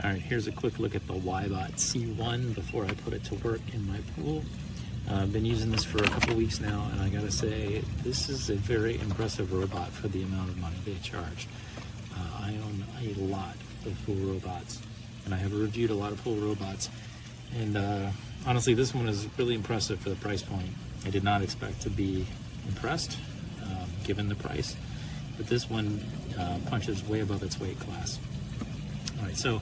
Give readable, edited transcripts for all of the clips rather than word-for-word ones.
All right, here's a quick look at the WYBOT C1 before I put it to work in my pool. I've been using this for a couple weeks now, and I gotta say, this is a very impressive robot for the amount of money they charge. I own a lot of pool robots, and I have reviewed a lot of pool robots, and honestly, this one is really impressive for the price point. I did not expect to be impressed, given the price, but this one punches way above its weight class. All right, so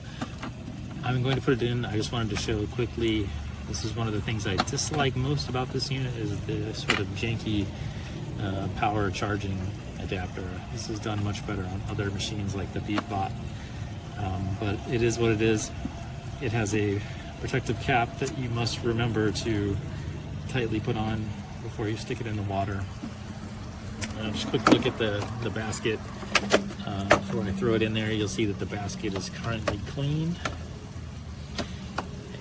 I'm going to put it in. I just wanted to show quickly, this is one of the things I dislike most about this unit is the sort of janky power charging adapter. This is done much better on other machines like the WYBOT, but it is what it is. It has a protective cap that you must remember to tightly put on before you stick it in the water. Just a quick look at the basket. Before I throw it in there, you'll see that the basket is currently cleaned.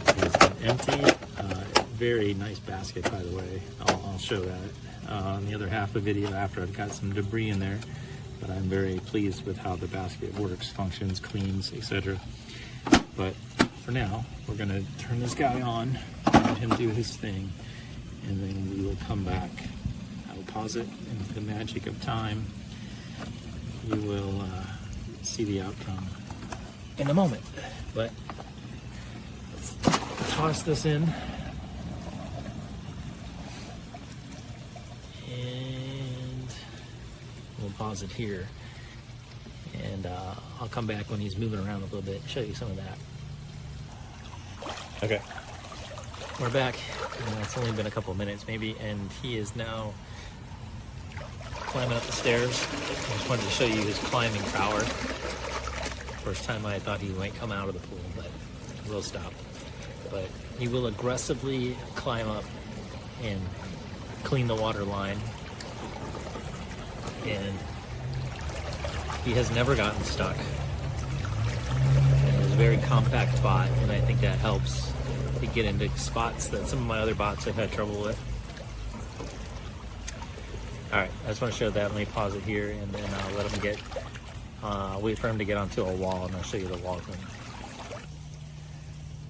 It's empty. Very nice basket, by the way. I'll show that on the other half of the video after I've got some debris in there. But I'm very pleased with how the basket works, functions, cleans, etc. But for now, we're going to turn this guy on, let him do his thing, and then we will come back. I will pause it, and with the magic of time, you will see the outcome in a moment. But let's toss this in, and we'll pause it here, and I'll come back when he's moving around a little bit and show you some of that. Okay, we're back. It's only been a couple of minutes maybe, and he is now climbing up the stairs. I just wanted to show you his climbing power. First time I thought he might come out of the pool, but we'll stop. But he will aggressively climb up and clean the water line. And he has never gotten stuck. And it's a very compact bot, and I think that helps to get into spots that some of my other bots have had trouble with. All right, I just want to show that. Let me pause it here, and then I'll let him get, wait for him to get onto a wall, and I'll show you the wall clean.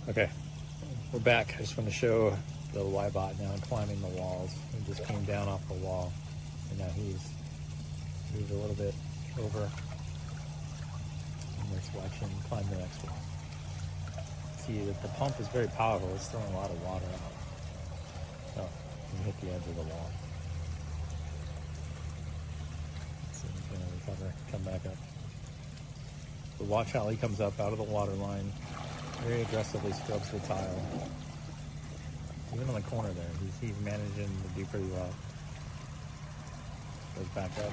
Okay, we're back. I just want to show the WYBOT now climbing the walls. He just came down off the wall, and now he's moved a little bit over, and let's watch him climb the next wall. See that the pump is very powerful. It's throwing a lot of water out. So, you hit the edge of the wall. So he's going to recover, come back up. But watch how he comes up out of the water line. Very aggressively scrubs the tile. Even on the corner there, he's managing to do pretty well. Goes back up.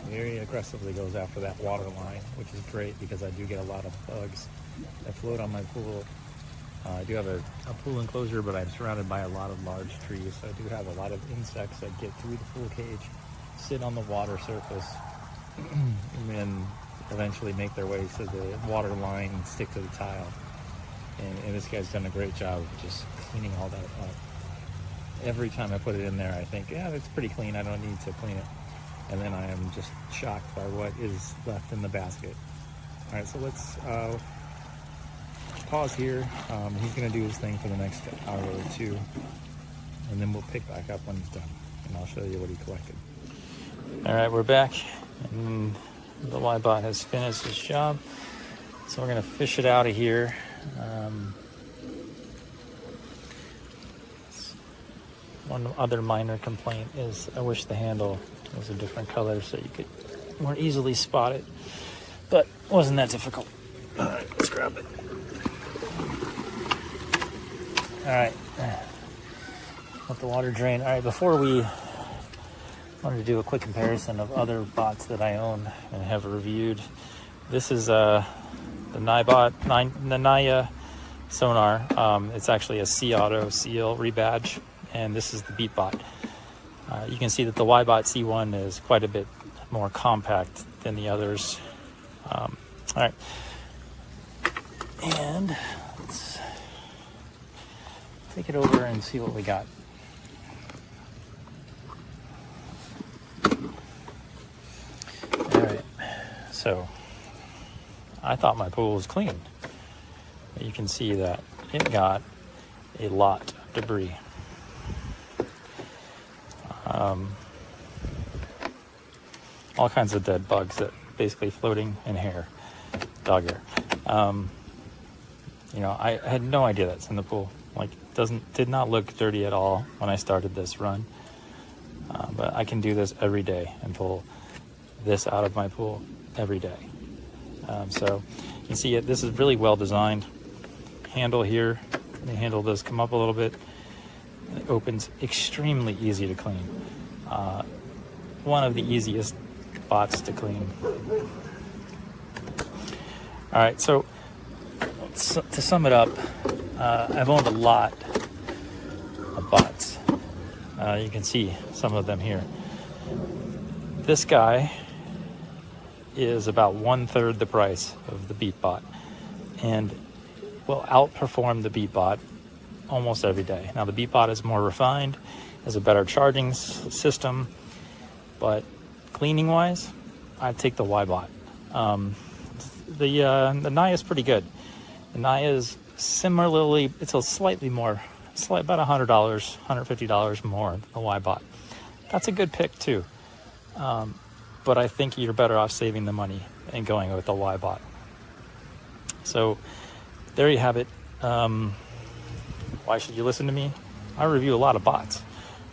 Very aggressively goes after that water line, which is great because I do get a lot of bugs that float on my pool. I do have a pool enclosure, but I'm surrounded by a lot of large trees, so I do have a lot of insects that get through the pool cage, sit on the water surface, and then eventually make their way to the water line and stick to the tile. And this guy's done a great job of just cleaning all that up. Every time I put it in there, I think, yeah, it's pretty clean, I don't need to clean it. And then I am just shocked by what is left in the basket. All right, so let's pause here. He's gonna do his thing for the next hour or two, and then we'll pick back up when he's done, and I'll show you what he collected. All right, we're back, and the WYBOT has finished his job. So we're gonna fish it out of here. One other minor complaint is I wish the handle was a different color so you could more easily spot it, but it wasn't that difficult. All right, let's grab it. All right, let the water drain. All right, before we wanted to do a quick comparison of other bots that I own and have reviewed. This is the Naya sonar. It's actually a C Auto Seal rebadge, and this is the WYBOT. You can see that the WYBOT C1 is quite a bit more compact than the others. All right, and let's take it over and see what we got. All right, so I thought my pool was clean. But you can see that it got a lot of debris. All kinds of dead bugs that basically floating in hair, dog hair. You know, I had no idea that's in the pool. Like, did not look dirty at all when I started this run. But I can do this every day and pull this out of my pool every day. So you can see this is really well designed. Handle here, the handle does come up a little bit. It opens extremely easy to clean. One of the easiest bots to clean. All right, so to sum it up, I've owned a lot of bots. You can see some of them here. This guy is about 1/3 the price of the WYBOT and will outperform the WYBOT almost every day. Now the WYBOT is more refined, has a better charging system, but cleaning wise, I'd take the WYBOT. The NAIA is pretty good. The NAIA is similarly, it's a slightly more, about $100, $150 more than the WYBOT. That's a good pick too. But I think you're better off saving the money and going with the WYBOT. So there you have it. Why should you listen to me? I review a lot of bots,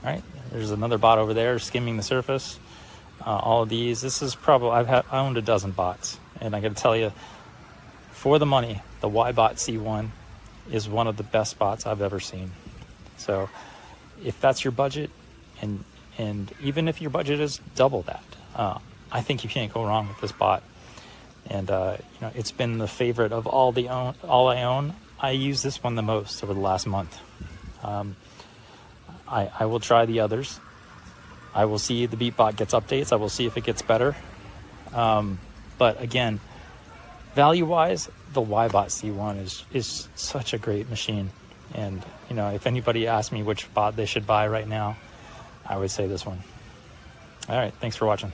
right? There's another bot over there skimming the surface. All of these, this is probably, I owned a dozen bots, and I gotta tell you, for the money, the WYBOT C1 is one of the best bots I've ever seen. So if that's your budget, and even if your budget is double that, I think you can't go wrong with this bot. And you know, it's been the favorite of all I own. I use this one the most over the last month. I will try the others. I will see the WYBOT gets updates. I will see if it gets better. But again, value-wise, the WYBOT C1 is such a great machine. And you know, if anybody asked me which bot they should buy right now, I would say this one. All right, thanks for watching.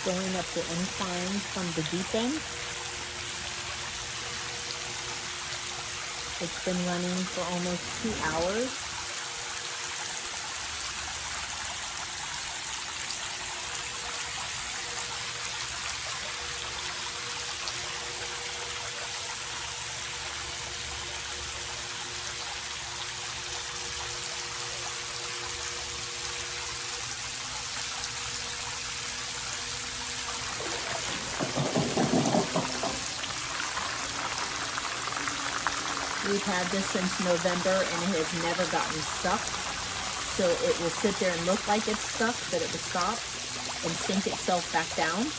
Going up the incline from the deep end. It's been running for almost 2 hours. We've had this since November and it has never gotten stuck. So it will sit there and look like it's stuck, but it will stop and sink itself back down.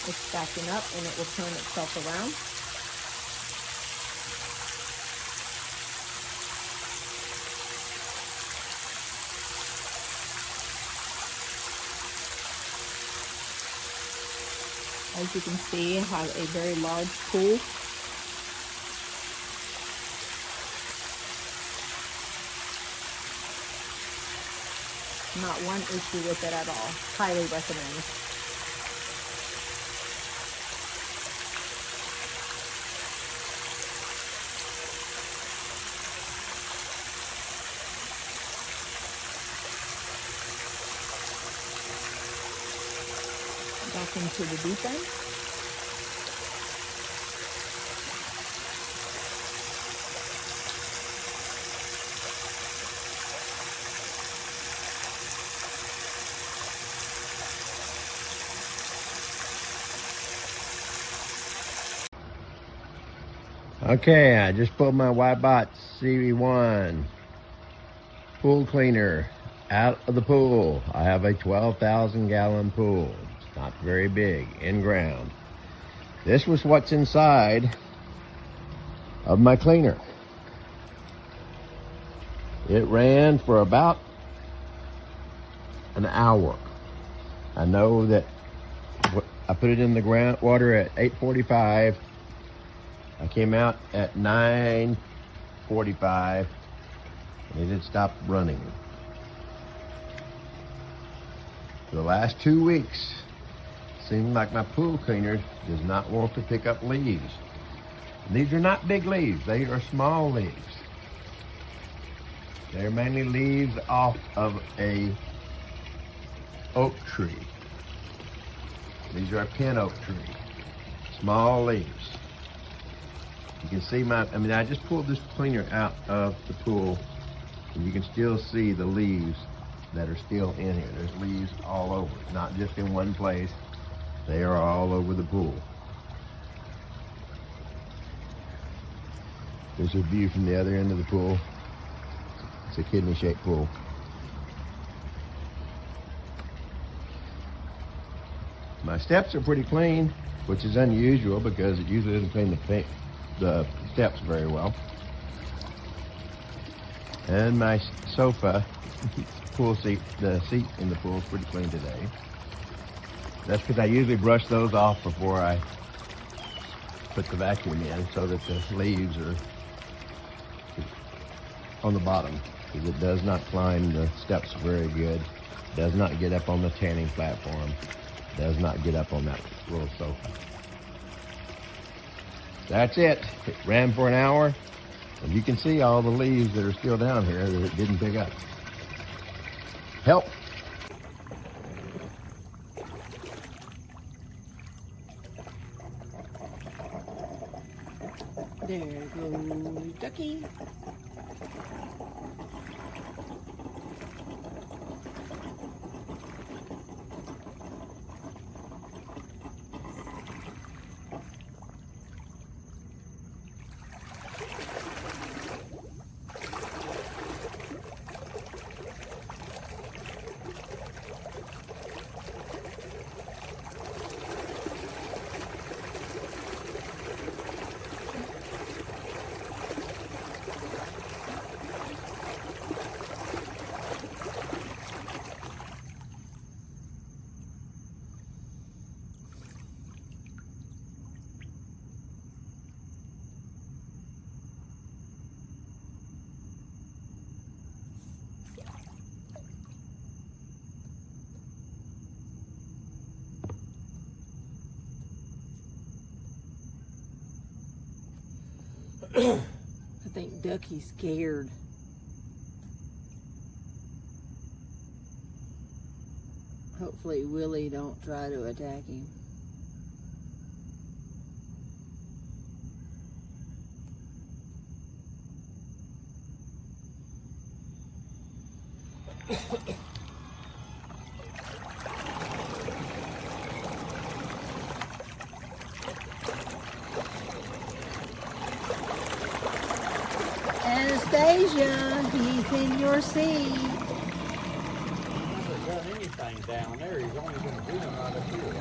It's backing up and it will turn itself around. As you can see, I have a very large pool. Not one issue with it at all. Highly recommend. Back into the deep end. Okay, I just pulled my WYBOT C1 pool cleaner out of the pool. I have a 12,000 gallon pool. It's not very big, Inground. This was what's inside of my cleaner. It ran for about an hour. I know that I put it in the ground water at 8:45. I came out at 9:45 and it had stopped running. For the last 2 weeks, seems like my pool cleaner does not want to pick up leaves. These are not big leaves, they are small leaves. They're mainly leaves off of a oak tree. These are a pin oak tree. Small leaves. You can see I just pulled this cleaner out of the pool and you can still see the leaves that are still in here. There's leaves all over, not just in one place. They are all over the pool. There's a view from the other end of the pool. It's a kidney-shaped pool. My steps are pretty clean, which is unusual because it usually doesn't clean the steps very well. And my sofa, pool seat, the seat in the pool is pretty clean today. That's because I usually brush those off before I put the vacuum in so that the leaves are on the bottom, because it does not climb the steps very good, does not get up on the tanning platform, does not get up on that little sofa. That's it. It ran for an hour, and you can see all the leaves that are still down here that it didn't pick up. Help! There goes Ducky. I think Ducky's scared. Hopefully Willie don't try to attack him. Anastasia, he's in your seat. He hasn't done anything down there. He's only going to do them right up here.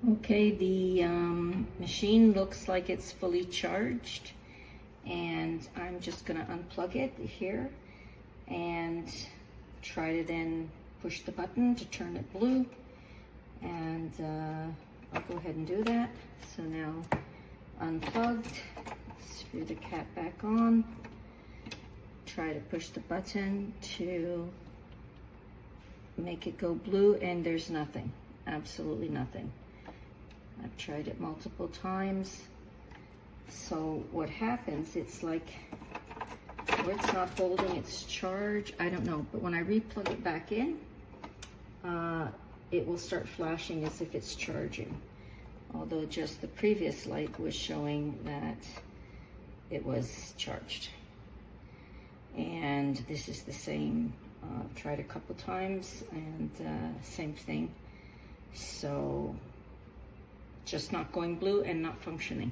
Okay, the machine looks like it's fully charged, and I'm just gonna unplug it here and try to then push the button to turn it blue, and I'll go ahead and do that. So now unplugged, screw the cap back on, try to push the button to make it go blue, and there's nothing, absolutely nothing. I've tried it multiple times. So what happens, it's like, or it's not holding its charge, I don't know, but when I replug it back in, it will start flashing as if it's charging. Although just the previous light was showing that it was charged. And this is the same, tried a couple times, and same thing. So just not going blue and not functioning.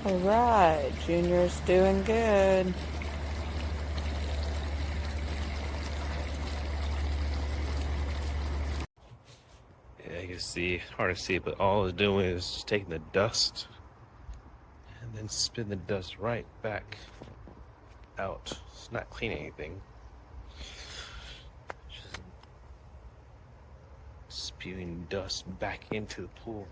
All right, Junior's doing good. Yeah, you can see, hard to see, but all it's doing is just taking the dust and then spin the dust right back out. It's not cleaning anything. Just spewing dust back into the pool.